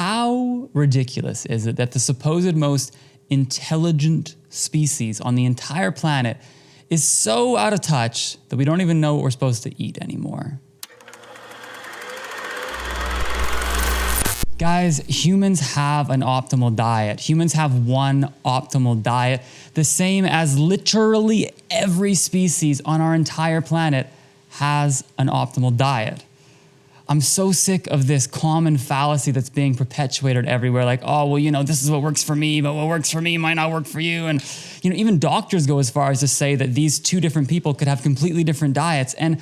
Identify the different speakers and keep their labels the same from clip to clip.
Speaker 1: How ridiculous is it that the supposed most intelligent species on the entire planet is so out of touch that we don't even know what we're supposed to eat anymore? Guys, humans have an optimal diet. Humans have one optimal diet, the same as literally every species on our entire planet has an optimal diet. I'm so sick of this common fallacy that's being perpetuated everywhere. Like, oh, well, you know, this is what works for me, but what works for me might not work for you. And, you know, even doctors go as far as to say that these two different people could have completely different diets. And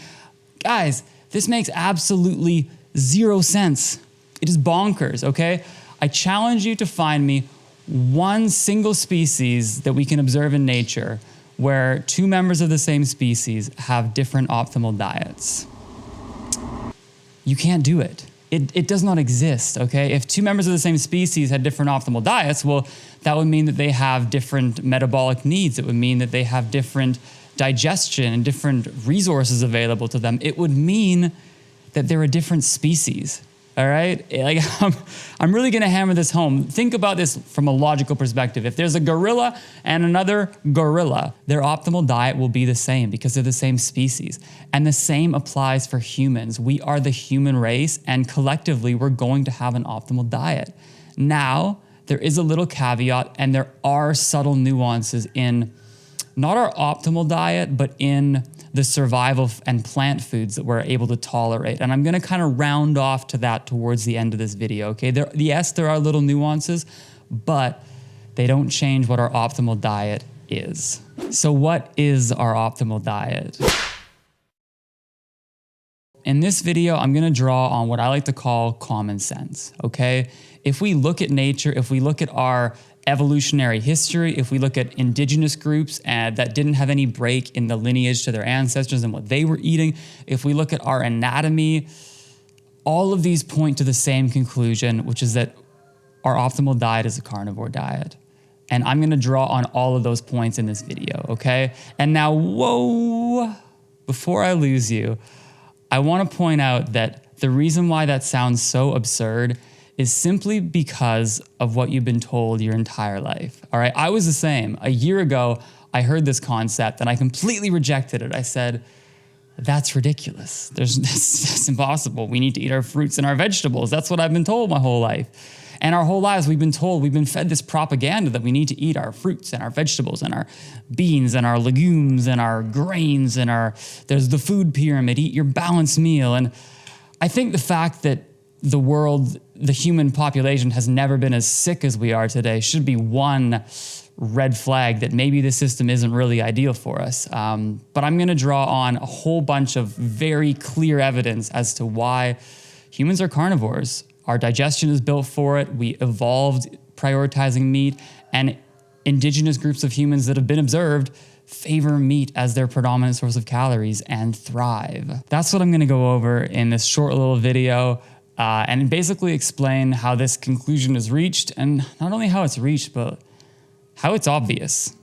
Speaker 1: guys, this makes absolutely zero sense. It is bonkers, okay? I challenge you to find me one single species that we can observe in nature where two members of the same species have different optimal diets. You can't do it. It does not exist, okay? If two members of the same species had different optimal diets, well, that would mean that they have different metabolic needs. It would mean that they have different digestion and different resources available to them. It would mean that they're a different species. All right, like I'm really gonna hammer this home. Think about this from a logical perspective. If there's a gorilla and another gorilla, their optimal diet will be the same because they're the same species. And the same applies for humans. We are the human race, and collectively we're going to have an optimal diet. Now, there is a little caveat, and there are subtle nuances in not our optimal diet, but in the survival and plant foods that we're able to tolerate. And I'm gonna kind of round off to that towards the end of this video, okay? Yes, there are little nuances, but they don't change what our optimal diet is. So what is our optimal diet? In this video, I'm gonna draw on what I like to call common sense, okay? If we look at nature, if we look at our evolutionary history, if we look at indigenous groups that didn't have any break in the lineage to their ancestors and what they were eating, if we look at our anatomy, all of these point to the same conclusion, which is that our optimal diet is a carnivore diet. And I'm gonna draw on all of those points in this video, okay? And now, whoa, before I lose you, I wanna point out that the reason why that sounds so absurd is simply because of what you've been told your entire life, all right? I was the same. A year ago, I heard this concept and I completely rejected it. I said, that's ridiculous. That's impossible. We need to eat our fruits and our vegetables. That's what I've been told my whole life. And our whole lives we've been fed this propaganda that we need to eat our fruits and our vegetables and our beans and our legumes and our grains and there's the food pyramid, eat your balanced meal. And I think the fact that the human population has never been as sick as we are today should be one red flag that maybe the system isn't really ideal for us. But I'm gonna draw on a whole bunch of very clear evidence as to why humans are carnivores. Our digestion is built for it. We evolved prioritizing meat, and indigenous groups of humans that have been observed favor meat as their predominant source of calories and thrive. That's what I'm gonna go over in this short little video. And basically explain how this conclusion is reached, and not only how it's reached, but how it's obvious.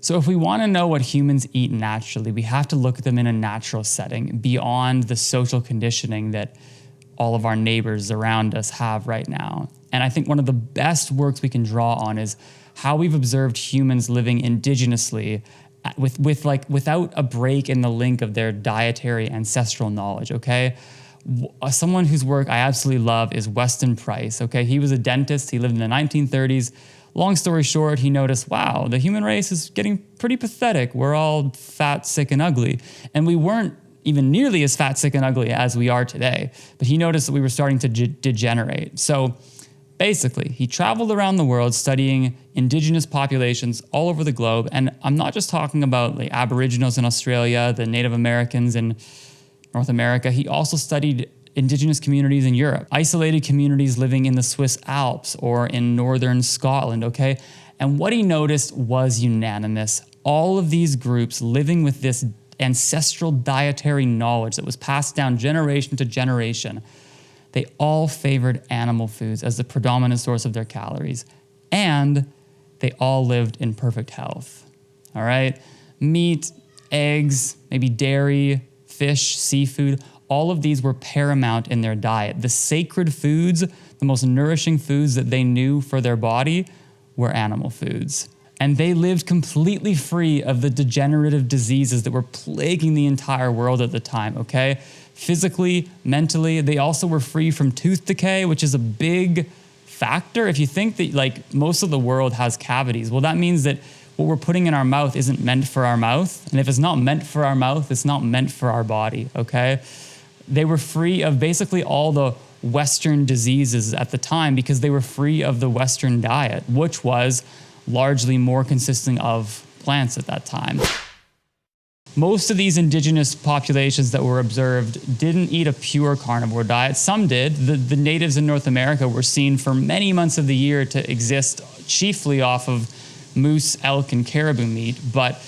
Speaker 1: So if we want to know what humans eat naturally, we have to look at them in a natural setting beyond the social conditioning that all of our neighbors around us have right now. And I think one of the best works we can draw on is how we've observed humans living indigenously without a break in the link of their dietary ancestral knowledge, okay? Someone whose work I absolutely love is Weston Price, okay? He was a dentist, he lived in the 1930s. Long story short, he noticed, wow, the human race is getting pretty pathetic. We're all fat, sick, and ugly. And we weren't even nearly as fat, sick, and ugly as we are today. But he noticed that we were starting to degenerate. So basically, he traveled around the world studying indigenous populations all over the globe. And I'm not just talking about like Aboriginals in Australia, the Native Americans in North America. He also studied indigenous communities in Europe, isolated communities living in the Swiss Alps or in northern Scotland, okay? And what he noticed was unanimous. All of these groups living with this ancestral dietary knowledge that was passed down generation to generation, they all favored animal foods as the predominant source of their calories, and they all lived in perfect health, all right? Meat, eggs, maybe dairy, fish, seafood, all of these were paramount in their diet. The sacred foods, the most nourishing foods that they knew for their body were animal foods. And they lived completely free of the degenerative diseases that were plaguing the entire world at the time, okay? Physically, mentally, they also were free from tooth decay, which is a big factor. If you think that like most of the world has cavities, well, that means that what we're putting in our mouth isn't meant for our mouth. And if it's not meant for our mouth, it's not meant for our body, okay? They were free of basically all the Western diseases at the time because they were free of the Western diet, which was largely more consisting of plants at that time. Most of these indigenous populations that were observed didn't eat a pure carnivore diet. Some did. The natives in North America were seen for many months of the year to exist chiefly off of moose, elk, and caribou meat, but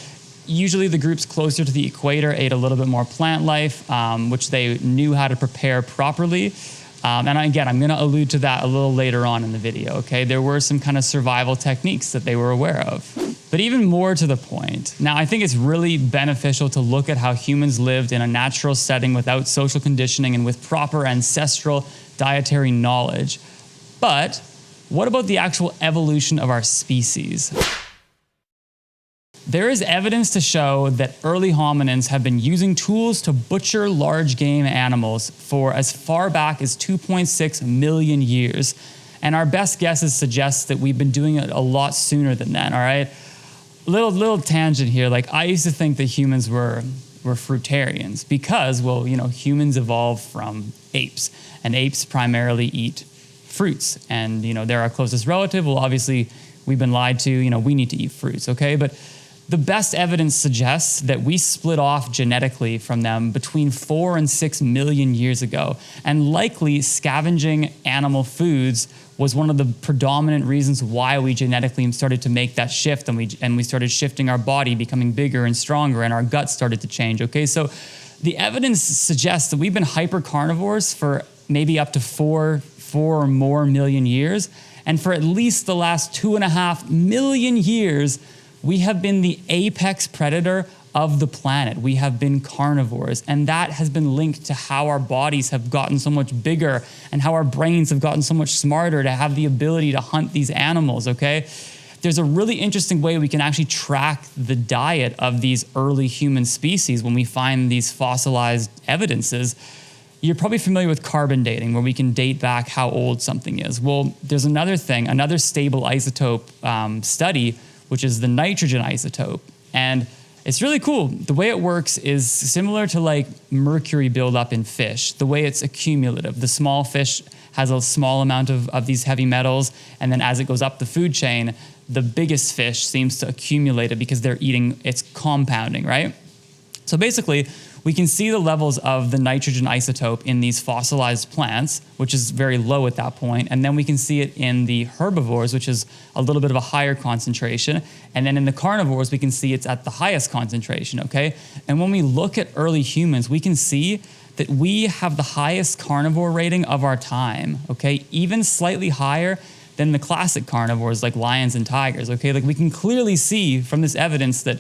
Speaker 1: usually the groups closer to the equator ate a little bit more plant life, which they knew how to prepare properly. And again, I'm going to allude to that a little later on in the video, okay? There were some kind of survival techniques that they were aware of. But even more to the point, now I think it's really beneficial to look at how humans lived in a natural setting without social conditioning and with proper ancestral dietary knowledge. But what about the actual evolution of our species? There is evidence to show that early hominins have been using tools to butcher large game animals for as far back as 2.6 million years. And our best guesses suggest that we've been doing it a lot sooner than that, all right? Little tangent here, like I used to think that humans were fruitarians because, well, you know, humans evolved from apes, and apes primarily eat fruits. And, you know, they're our closest relative. Well, obviously, we've been lied to, you know, we need to eat fruits, okay? But the best evidence suggests that we split off genetically from them between 4 and 6 million years ago. And likely scavenging animal foods was one of the predominant reasons why we genetically started to make that shift, and we started shifting our body, becoming bigger and stronger, and our guts started to change, okay? So the evidence suggests that we've been hyper carnivores for maybe up to 4 or more million years. And for at least the last 2.5 million years, we have been the apex predator of the planet. We have been carnivores, and that has been linked to how our bodies have gotten so much bigger and how our brains have gotten so much smarter to have the ability to hunt these animals, okay? There's a really interesting way we can actually track the diet of these early human species when we find these fossilized evidences. You're probably familiar with carbon dating, where we can date back how old something is. Well, there's another thing, another stable isotope study, which is the nitrogen isotope. And it's really cool. The way it works is similar to like mercury buildup in fish, the way it's accumulative. The small fish has a small amount of these heavy metals, and then as it goes up the food chain, the biggest fish seems to accumulate it because they're eating, it's compounding, right? So basically, we can see the levels of the nitrogen isotope in these fossilized plants, which is very low at that point. And then we can see it in the herbivores, which is a little bit of a higher concentration. And then in the carnivores, we can see it's at the highest concentration, okay? And when we look at early humans, we can see that we have the highest carnivore rating of our time, okay? Even slightly higher than the classic carnivores like lions and tigers, okay? Like we can clearly see from this evidence that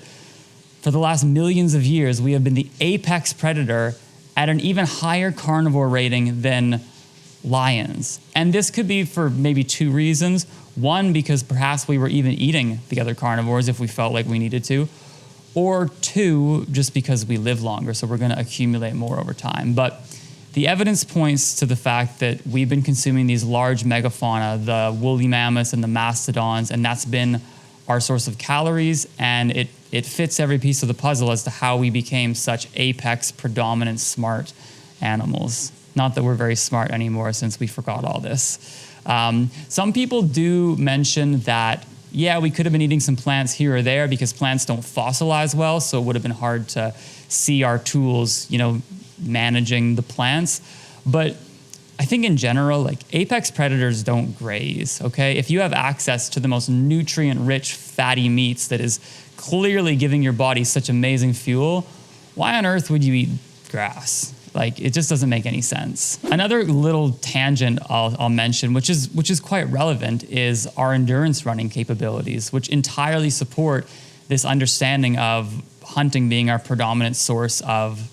Speaker 1: for the last millions of years, we have been the apex predator at an even higher carnivore rating than lions. And this could be for maybe 2 reasons. One, because perhaps we were even eating the other carnivores if we felt like we needed to. Or 2, just because we live longer, so we're going to accumulate more over time. But the evidence points to the fact that we've been consuming these large megafauna, the woolly mammoths and the mastodons, and that's been our source of calories, and it fits every piece of the puzzle as to how we became such apex predominant smart animals. Not that we're very smart anymore since we forgot all this. Some people do mention that, yeah, we could have been eating some plants here or there because plants don't fossilize well, so it would have been hard to see our tools, you know, managing the plants. But I think in general, like apex predators don't graze, okay? If you have access to the most nutrient-rich fatty meats that is clearly giving your body such amazing fuel, why on earth would you eat grass? Like, it just doesn't make any sense. Another little tangent I'll mention, which is quite relevant, is our endurance running capabilities, which entirely support this understanding of hunting being our predominant source of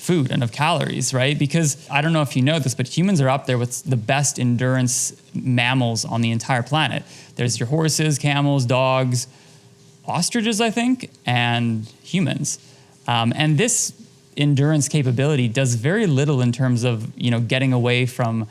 Speaker 1: food and of calories, right? Because I don't know if you know this, but humans are up there with the best endurance mammals on the entire planet. There's your horses, camels, dogs, ostriches, I think, and humans. And this endurance capability does very little in terms of, getting away from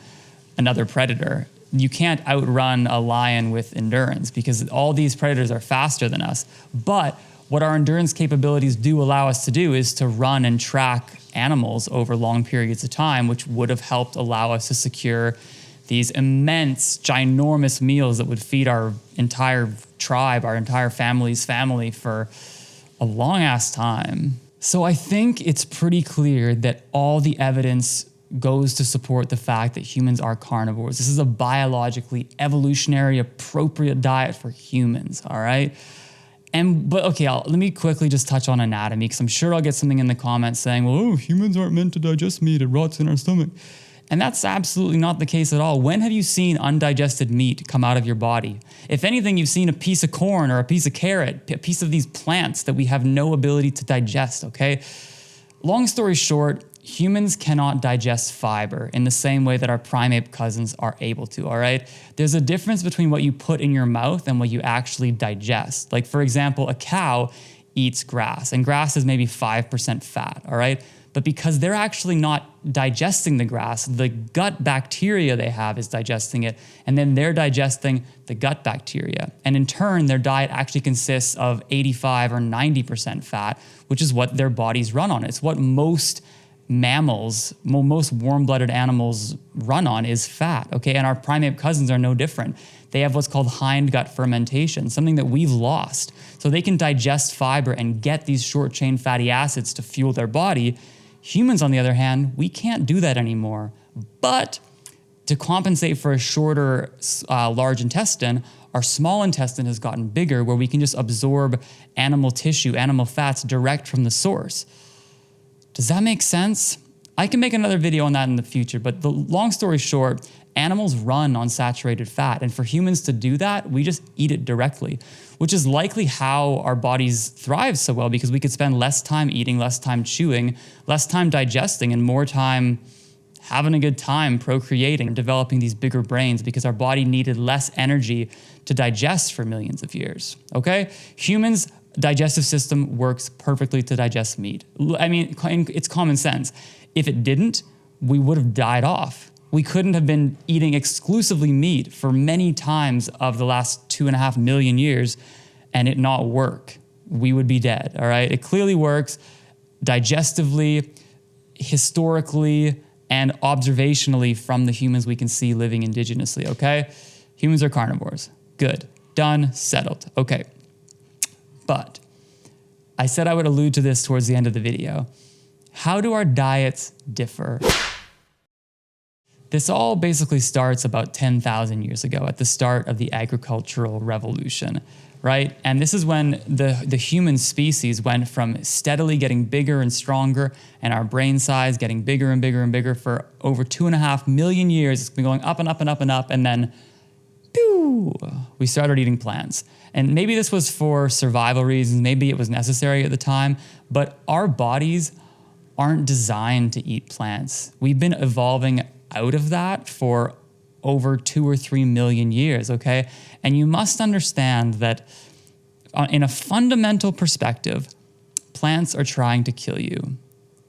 Speaker 1: another predator. You can't outrun a lion with endurance because all these predators are faster than us. But what our endurance capabilities do allow us to do is to run and track animals over long periods of time, which would have helped allow us to secure these immense, ginormous meals that would feed our entire tribe, our entire family's family for a long ass time. So I think it's pretty clear that all the evidence goes to support the fact that humans are carnivores. This is a biologically, evolutionary, appropriate diet for humans, all right? But okay, let me quickly just touch on anatomy, because I'm sure I'll get something in the comments saying, well, humans aren't meant to digest meat, it rots in our stomach. And that's absolutely not the case at all. When have you seen undigested meat come out of your body? If anything, you've seen a piece of corn or a piece of carrot, a piece of these plants that we have no ability to digest, okay? Long story short, humans cannot digest fiber in the same way that our primate cousins are able to, all right? There's a difference between what you put in your mouth and what you actually digest. Like, for example, a cow eats grass, and grass is maybe 5% fat, all right? But because they're actually not digesting the grass, the gut bacteria they have is digesting it, and then they're digesting the gut bacteria. And in turn, their diet actually consists of 85 or 90% fat, which is what their bodies run on. It's what most mammals, most warm-blooded animals run on is fat, okay? And our primate cousins are no different. They have what's called hindgut fermentation, something that we've lost. So they can digest fiber and get these short-chain fatty acids to fuel their body. Humans, on the other hand, we can't do that anymore. But to compensate for a shorter large intestine, our small intestine has gotten bigger, where we can just absorb animal tissue, animal fats direct from the source. Does that make sense? I can make another video on that in the future, but the long story short, animals run on saturated fat. And for humans to do that, we just eat it directly, which is likely how our bodies thrive so well, because we could spend less time eating, less time chewing, less time digesting, and more time having a good time procreating and developing these bigger brains, because our body needed less energy to digest for millions of years, okay? Humans' digestive system works perfectly to digest meat. I mean, it's common sense. If it didn't, we would have died off. We couldn't have been eating exclusively meat for many times of the last 2.5 million years and it not work. We would be dead, all right? It clearly works digestively, historically, and observationally from the humans we can see living indigenously, okay? Humans are carnivores. Good. Done. Settled. Okay. But I said I would allude to this towards the end of the video. How do our diets differ? This all basically starts about 10,000 years ago at the start of the agricultural revolution, right? And this is when the human species went from steadily getting bigger and stronger, and our brain size getting bigger and bigger and bigger for over 2.5 million years. It's been going up and up and up and up, and then pew, we started eating plants. And maybe this was for survival reasons, maybe it was necessary at the time, but our bodies aren't designed to eat plants. We've been evolving out of that for over 2 or 3 million years, okay? And you must understand that in a fundamental perspective, plants are trying to kill you.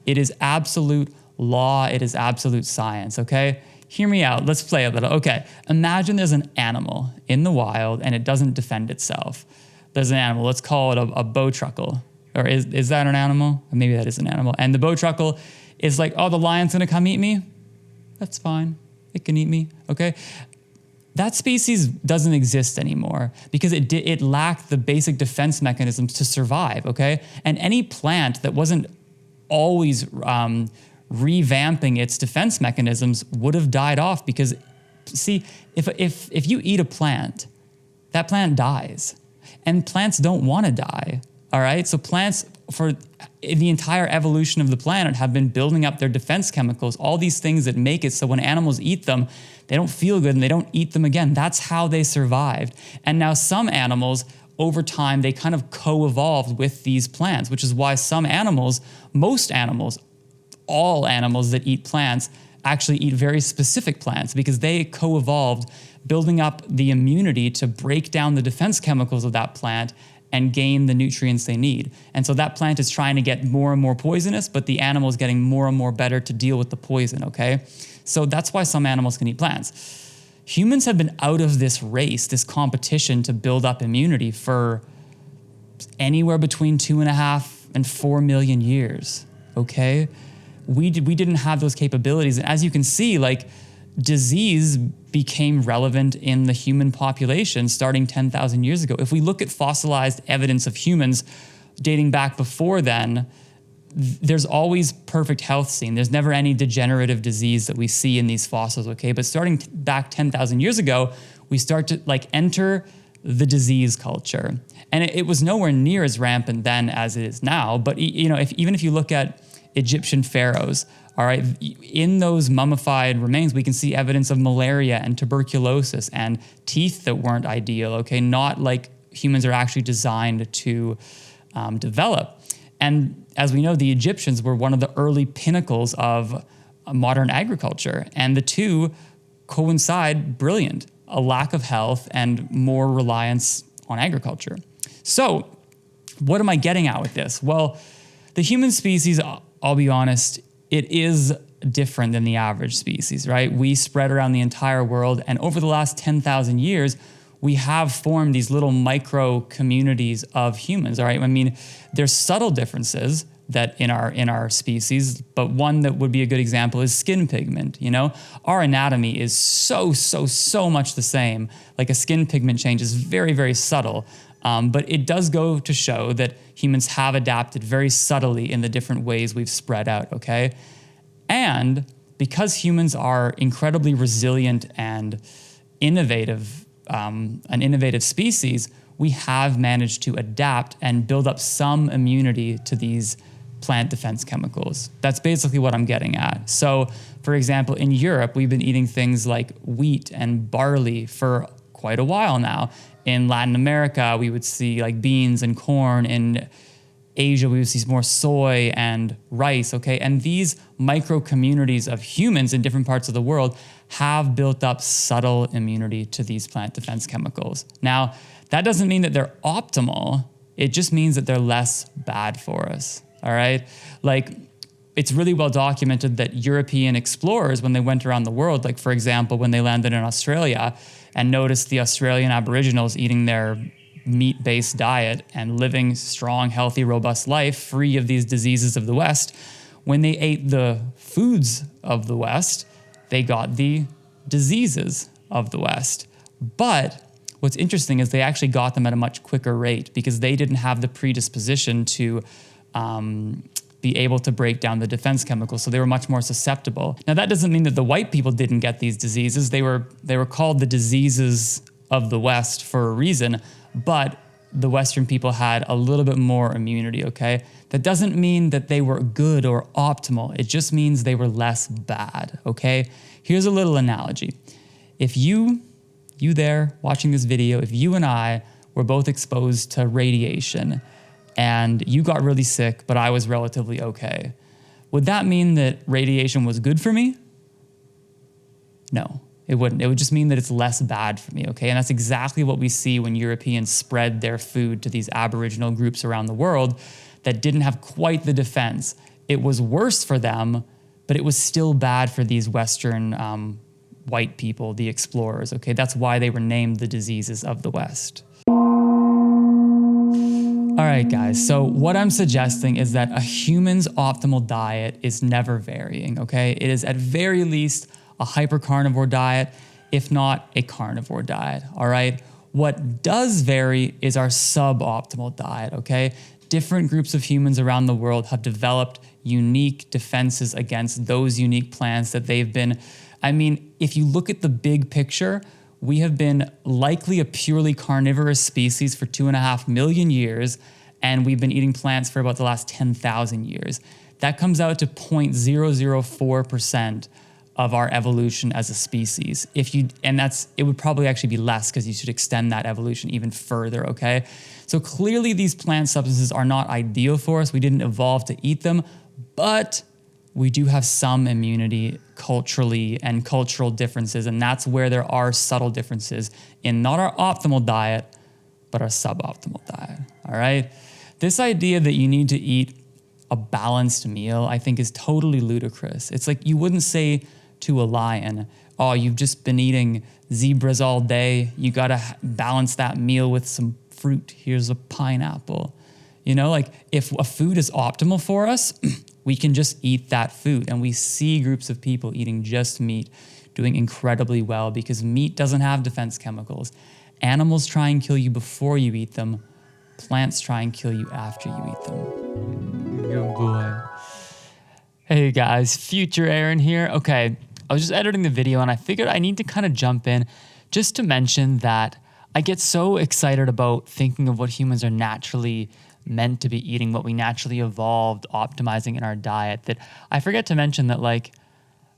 Speaker 1: It is absolute law, it is absolute science, okay? Hear me out, let's play a little. Okay, imagine there's an animal in the wild and it doesn't defend itself. There's an animal, let's call it a bowtruckle. Or is that an animal? Maybe that is an animal. And the bowtruckle is like, oh, the lion's gonna come eat me? That's fine, it can eat me, okay? That species doesn't exist anymore because it lacked the basic defense mechanisms to survive, okay? And any plant that wasn't always revamping its defense mechanisms would have died off, because, see, if you eat a plant, that plant dies. And plants don't want to die, all right? So plants, for the entire evolution of the planet, have been building up their defense chemicals, all these things that make it so when animals eat them, they don't feel good and they don't eat them again. That's how they survived. And now some animals, over time, they kind of co-evolved with these plants, which is why some animals, most animals, all animals that eat plants actually eat very specific plants because they co-evolved, building up the immunity to break down the defense chemicals of that plant and gain the nutrients they need. And so that plant is trying to get more and more poisonous, but the animal is getting more and more better to deal with the poison, okay? So that's why some animals can eat plants. Humans have been out of this race, this competition to build up immunity for anywhere between 2.5 and 4 million years, okay? We didn't have those capabilities. And as you can see, like, disease became relevant in the human population starting 10,000 years ago. If we look at fossilized evidence of humans dating back before then, there's always perfect health seen. There's never any degenerative disease that we see in these fossils, okay? But starting back 10,000 years ago, we start to enter the disease culture. And it was nowhere near as rampant then as it is now. But even if you look at Egyptian pharaohs, all right, in those mummified remains, we can see evidence of malaria and tuberculosis and teeth that weren't ideal, okay? Not like humans are actually designed to develop. And as we know, the Egyptians were one of the early pinnacles of modern agriculture, and the two coincide brilliant, a lack of health and more reliance on agriculture. So what am I getting at with this? Well, the human species, I'll be honest, it is different than the average species, right? We spread around the entire world, and over the last 10,000 years, we have formed these little micro communities of humans, all right? I mean, there's subtle differences that in our species, but one that would be a good example is skin pigment, Our anatomy is so much the same. Like, a skin pigment change is very, very subtle, but it does go to show that humans have adapted very subtly in the different ways we've spread out, okay? And because humans are incredibly resilient and innovative, an innovative species, we have managed to adapt and build up some immunity to these plant defense chemicals. That's basically what I'm getting at. So, for example, in Europe, we've been eating things like wheat and barley for quite a while now. In Latin America, we would see like beans and corn. In Asia, we would see more soy and rice, okay? And these micro communities of humans in different parts of the world have built up subtle immunity to these plant defense chemicals. Now, that doesn't mean that they're optimal. It just means that they're less bad for us, all right? Like, it's really well documented that European explorers, when they went around the world, like, for example, when they landed in Australia and noticed the Australian Aboriginals eating their meat-based diet and living strong, healthy, robust life free of these diseases of the West, when they ate the foods of the West, they got the diseases of the West. But what's interesting is they actually got them at a much quicker rate because they didn't have the predisposition to be able to break down the defense chemicals, so they were much more susceptible. Now, that doesn't mean that the white people didn't get these diseases. They were called the diseases of the West for a reason, but the Western people had a little bit more immunity, okay? That doesn't mean that they were good or optimal. It just means they were less bad, okay? Here's a little analogy. If you there watching this video, if you and I were both exposed to radiation and you got really sick, but I was relatively okay, would that mean that radiation was good for me? No. It wouldn't. It would just mean that it's less bad for me, okay? And that's exactly what we see when Europeans spread their food to these Aboriginal groups around the world that didn't have quite the defense. It was worse for them, but it was still bad for these Western white people, the explorers, okay? That's why they were named the diseases of the West. All right, guys, so what I'm suggesting is that a human's optimal diet is never varying, okay? It is at very least a hypercarnivore diet, if not a carnivore diet, all right? What does vary is our suboptimal diet, okay? Different groups of humans around the world have developed unique defenses against those unique plants that they've been, if you look at the big picture, we have been likely a purely carnivorous species for 2.5 million years, and we've been eating plants for about the last 10,000 years. That comes out to 0.004% of our evolution as a species. It would probably actually be less because you should extend that evolution even further, okay? So clearly these plant substances are not ideal for us. We didn't evolve to eat them, but we do have some immunity culturally and cultural differences. And that's where there are subtle differences in not our optimal diet, but our suboptimal diet. All right. This idea that you need to eat a balanced meal, I think, is totally ludicrous. It's like you wouldn't say to a lion, oh, you've just been eating zebras all day. You got to balance that meal with some fruit. Here's a pineapple. You know, like if a food is optimal for us, we can just eat that food. And we see groups of people eating just meat doing incredibly well because meat doesn't have defense chemicals. Animals try and kill you before you eat them. Plants try and kill you after you eat them. Good boy. Hey guys, future Aaron here. Okay, I was just editing the video and I figured I need to kind of jump in just to mention that I get so excited about thinking of what humans are naturally meant to be eating, what we naturally evolved optimizing in our diet, that I forget to mention that, like,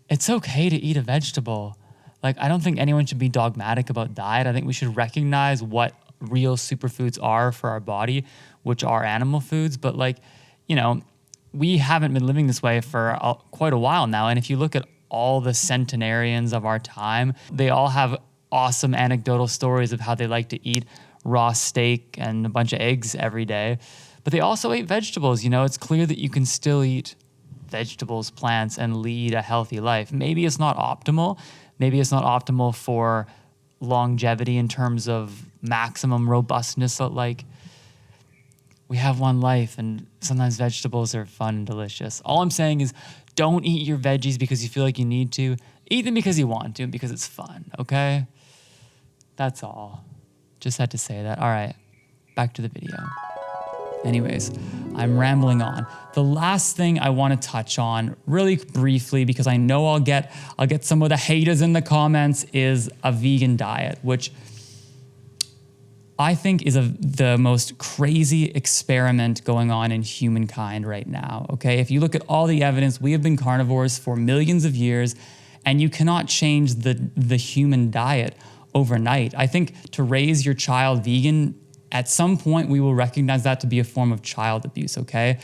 Speaker 1: it's okay to eat a vegetable. Like, I don't think anyone should be dogmatic about diet. I think we should recognize what real superfoods are for our body, which are animal foods. But, like, you know, we haven't been living this way for quite a while now. And if you look at all the centenarians of our time, they all have awesome anecdotal stories of how they like to eat raw steak and a bunch of eggs every day. But they also ate vegetables. You know, it's clear that you can still eat vegetables, plants, and lead a healthy life. Maybe it's not optimal. Maybe it's not optimal for longevity in terms of maximum robustness. Like, we have one life, and sometimes vegetables are fun and delicious. All I'm saying is don't eat your veggies because you feel like you need to. Eat them because you want to, because it's fun, okay? That's all. Just had to say that. All right, back to the video. Anyways, I'm rambling on. The last thing I want to touch on really briefly, because I know I'll get some of the haters in the comments, is a vegan diet, which I think is the most crazy experiment going on in humankind right now, okay? If you look at all the evidence, we have been carnivores for millions of years, and you cannot change the human diet overnight. I think to raise your child vegan, at some point we will recognize that to be a form of child abuse, okay?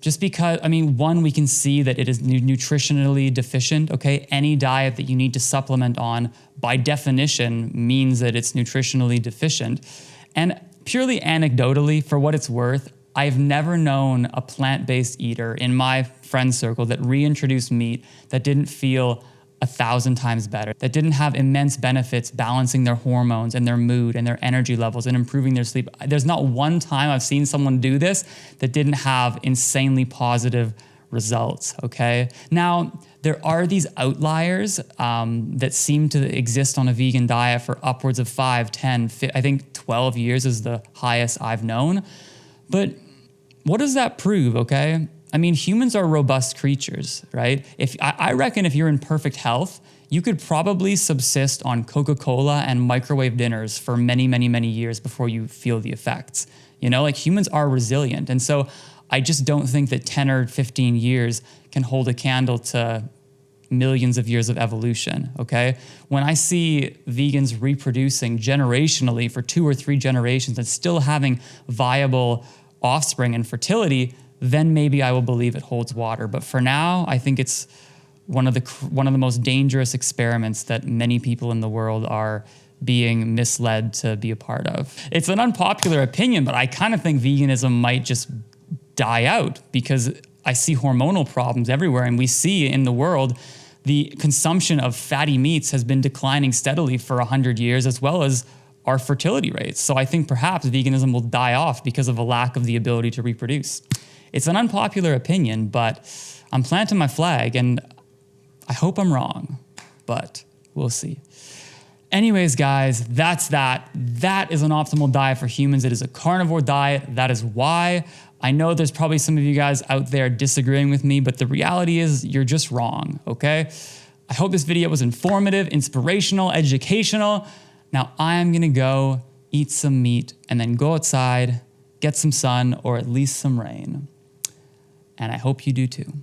Speaker 1: Just because, I mean, one, we can see that it is nutritionally deficient, okay? Any diet that you need to supplement on, by definition, means that it's nutritionally deficient. And purely anecdotally, for what it's worth, I've never known a plant-based eater in my friend circle that reintroduced meat that didn't feel 1,000 times better, that didn't have immense benefits balancing their hormones and their mood and their energy levels and improving their sleep. There's not one time I've seen someone do this that didn't have insanely positive results, okay? Now, there are these outliers that seem to exist on a vegan diet for upwards of 5, 10, I think 12 years is the highest I've known. But what does that prove, okay? I mean, humans are robust creatures, right? I reckon if you're in perfect health, you could probably subsist on Coca-Cola and microwave dinners for many, many, many years before you feel the effects. You know, like, humans are resilient. And so I just don't think that 10 or 15 years can hold a candle to millions of years of evolution, okay? When I see vegans reproducing generationally for 2 or 3 generations and still having viable offspring and fertility, then maybe I will believe it holds water. But for now, I think it's one of the most dangerous experiments that many people in the world are being misled to be a part of. It's an unpopular opinion, but I kind of think veganism might just die out because I see hormonal problems everywhere, and we see in the world the consumption of fatty meats has been declining steadily for 100 years, as well as our fertility rates. So I think perhaps veganism will die off because of a lack of the ability to reproduce. It's an unpopular opinion, but I'm planting my flag, and I hope I'm wrong, but we'll see. Anyways, guys, that's that. That is an optimal diet for humans. It is a carnivore diet. That is why. I know there's probably some of you guys out there disagreeing with me, but the reality is you're just wrong, okay? I hope this video was informative, inspirational, educational. Now I'm gonna go eat some meat and then go outside, get some sun, or at least some rain. And I hope you do too.